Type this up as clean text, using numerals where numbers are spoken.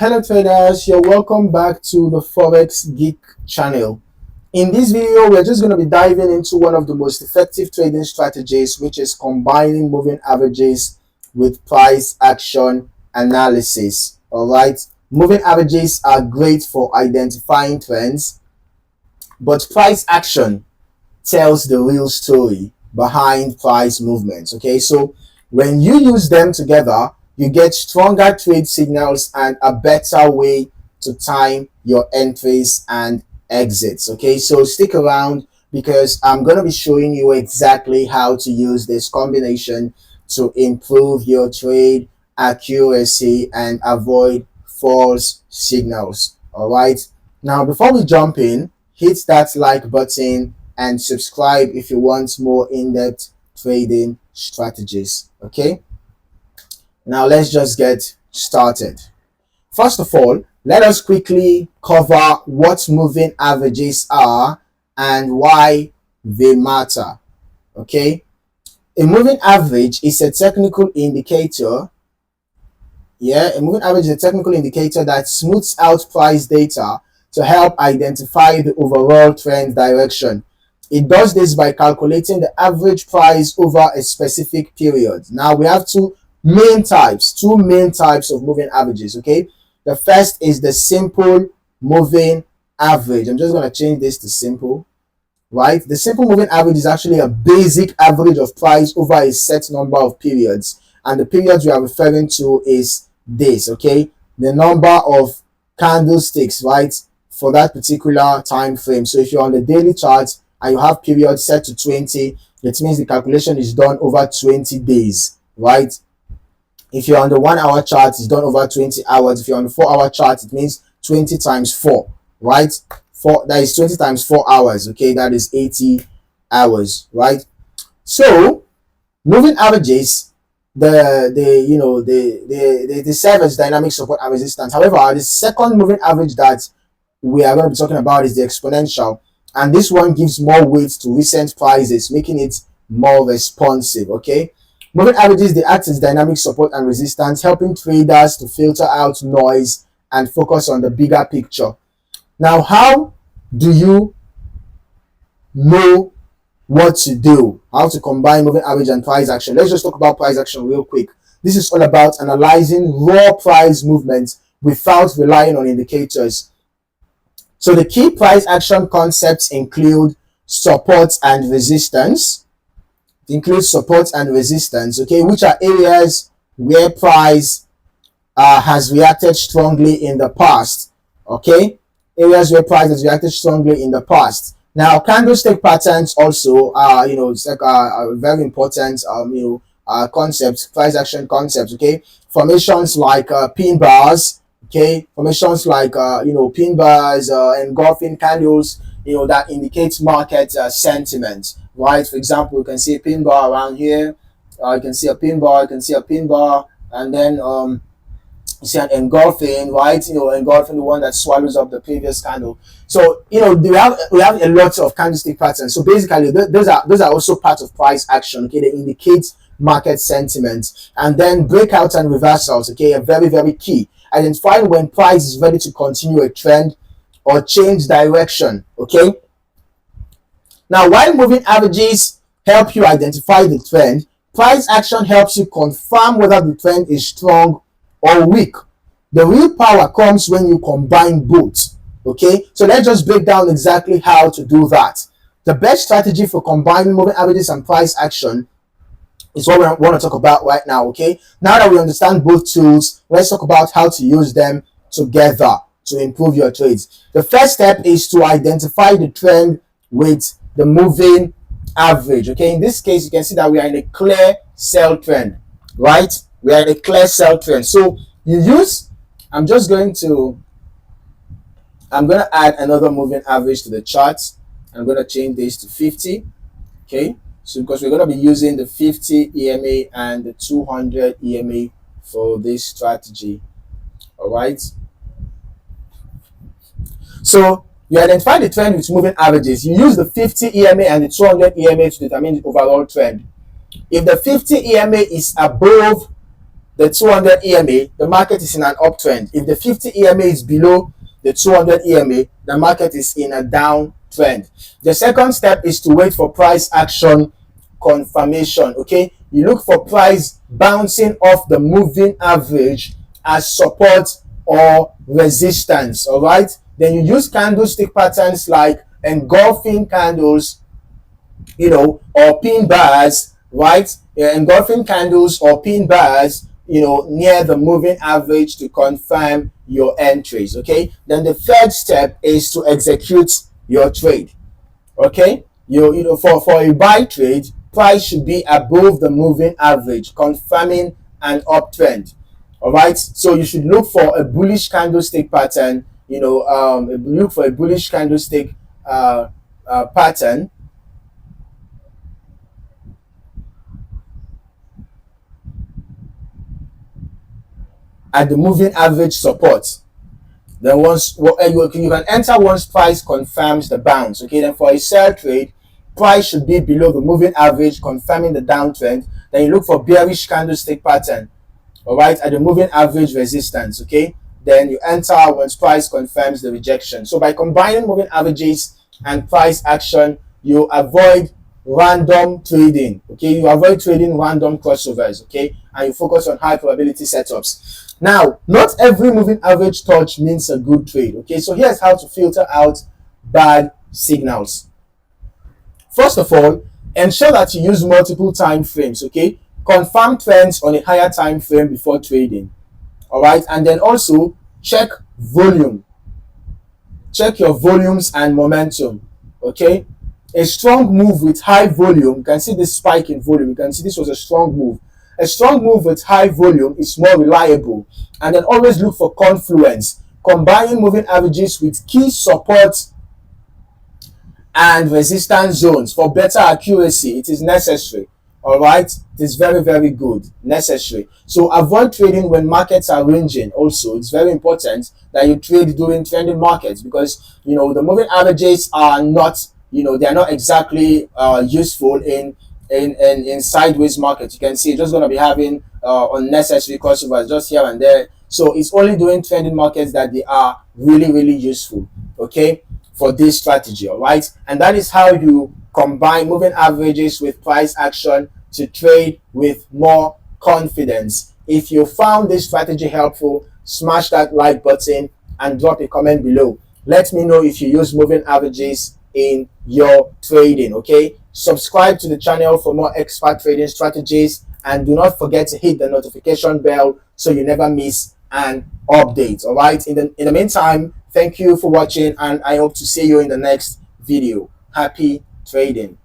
Hello traders, you're welcome back to the Forex Geek channel. In this video, we're just going to be diving into one of the most effective trading strategies, which is combining moving averages with price action analysis. Alright, moving averages are great for identifying trends, but price action tells the real story behind price movements. Okay, so when you use them together, you get stronger trade signals and a better way to time your entries and exits. Okay, so stick around because I'm going to be showing you exactly how to use this combination to improve your trade accuracy and avoid false signals. All right, now before we jump in, hit that like button and subscribe if you want more in-depth trading strategies. Okay, now let's just get started. First of all, let us quickly cover what moving averages are and why they matter. Okay, a moving average is a technical indicator. A moving average is a technical indicator that smooths out price data to help identify the overall trend direction. It does this by calculating the average price over a specific period. Now we have two main types of moving averages. Okay, the first is the simple moving average. I'm just going to change this to simple. Right, the simple moving average is actually a basic average of price over a set number of periods, and the periods we are referring to is this. Okay, the number of candlesticks, right, for that particular time frame. So if you're on the daily chart and you have periods set to 20, it means the calculation is done over 20 days, right? If you're on the 1 hour chart, it's done over 20 hours. If you're on the 4 hour chart, it means 20 times 4, right? That is 20 times 4 hours. Okay, that is 80 hours, right? So moving averages, they serve as dynamic support and resistance. However, the second moving average that we are going to be talking about is the exponential, and this one gives more weight to recent prices, making it more responsive. Okay, moving averages, they act as dynamic support and resistance, helping traders to filter out noise and focus on the bigger picture. Now, how do you know what to do? How to combine moving average and price action? Let's just talk about price action real quick. This is all about analyzing raw price movements without relying on indicators. So the key price action concepts include support and resistance. It includes support and resistance, okay, which are areas where price has reacted strongly in the past. Okay, areas where price has reacted strongly in the past. Now, candlestick patterns also are, it's like a very important, concepts, price action concepts. Okay, formations like pin bars. Okay, formations like pin bars, engulfing candles, that indicates market sentiment, right? For example, you can see a pin bar around here. You can see a pin bar. You can see a pin bar, and then you see an engulfing, right? Engulfing, the one that swallows up the previous candle. So we have a lot of candlestick patterns. So basically, those are also part of price action. Okay, they indicate market sentiment. And then breakouts and reversals. Okay, are very, very key. Identifying when price is ready to continue a trend or change direction. Okay, now while moving averages help you identify the trend, price action helps you confirm whether the trend is strong or weak. The real power comes when you combine both. Okay, so let's just break down exactly how to do that. The best strategy for combining moving averages and price action is what we want to talk about right now. Okay, now that we understand both tools, let's talk about how to use them together to improve your trades. The first step is to identify the trend with the moving average. Okay, in this case, you can see that we are in a clear sell trend, right? We are in a clear sell trend. So I'm going to add another moving average to the chart. I'm going to change this to 50. Okay, so because we're going to be using the 50 EMA and the 200 EMA for this strategy. All right, so you identify the trend with moving averages. You use the 50 EMA and the 200 EMA to determine the overall trend. If the 50 EMA is above the 200 EMA, the market is in an uptrend. If the 50 EMA is below the 200 EMA, the market is in a downtrend. The second step is to wait for price action confirmation. Okay, you look for price bouncing off the moving average as support or resistance. All right, then you use candlestick patterns like engulfing candles, or pin bars, right? Engulfing candles or pin bars, near the moving average to confirm your entries. Okay, then the third step is to execute your trade. Okay, for a buy trade, price should be above the moving average, confirming an uptrend. All right, so you should look for a bullish candlestick pattern. Look for a bullish candlestick pattern at the moving average support. Then you can enter once price confirms the bounce. Okay, then for a sell trade, price should be below the moving average, confirming the downtrend. Then you look for bearish candlestick pattern, all right, at the moving average resistance. Okay, then you enter once price confirms the rejection. So by combining moving averages and price action, you avoid random trading. Okay, you avoid trading random crossovers. Okay, and you focus on high probability setups. Now, not every moving average touch means a good trade. Okay, so here's how to filter out bad signals. First of all, ensure that you use multiple time frames. Okay, confirm trends on a higher time frame before trading. All right, and then also check volume. Check your volumes and momentum. Okay, a strong move with high volume, you can see this spike in volume, you can see this was a strong move. A strong move with high volume is more reliable. And then always look for confluence, combining moving averages with key support and resistance zones for better accuracy. It is necessary. All right, it is very, very good, necessary. So avoid trading when markets are ranging. Also, it's very important that you trade during trending markets, because the moving averages are not, they are not exactly useful in sideways markets. You can see just going to be having unnecessary crossovers just here and there. So it's only during trending markets that they are really, really useful. Okay, for this strategy. All right, and that is how you combine moving averages with price action to trade with more confidence. If you found this strategy helpful, smash that like button and drop a comment below. Let me know if you use moving averages in your trading. Okay, subscribe to the channel for more expert trading strategies, and do not forget to hit the notification bell so you never miss an update. All right, in the meantime, thank you for watching, and I hope to see you in the next video. Happy trading.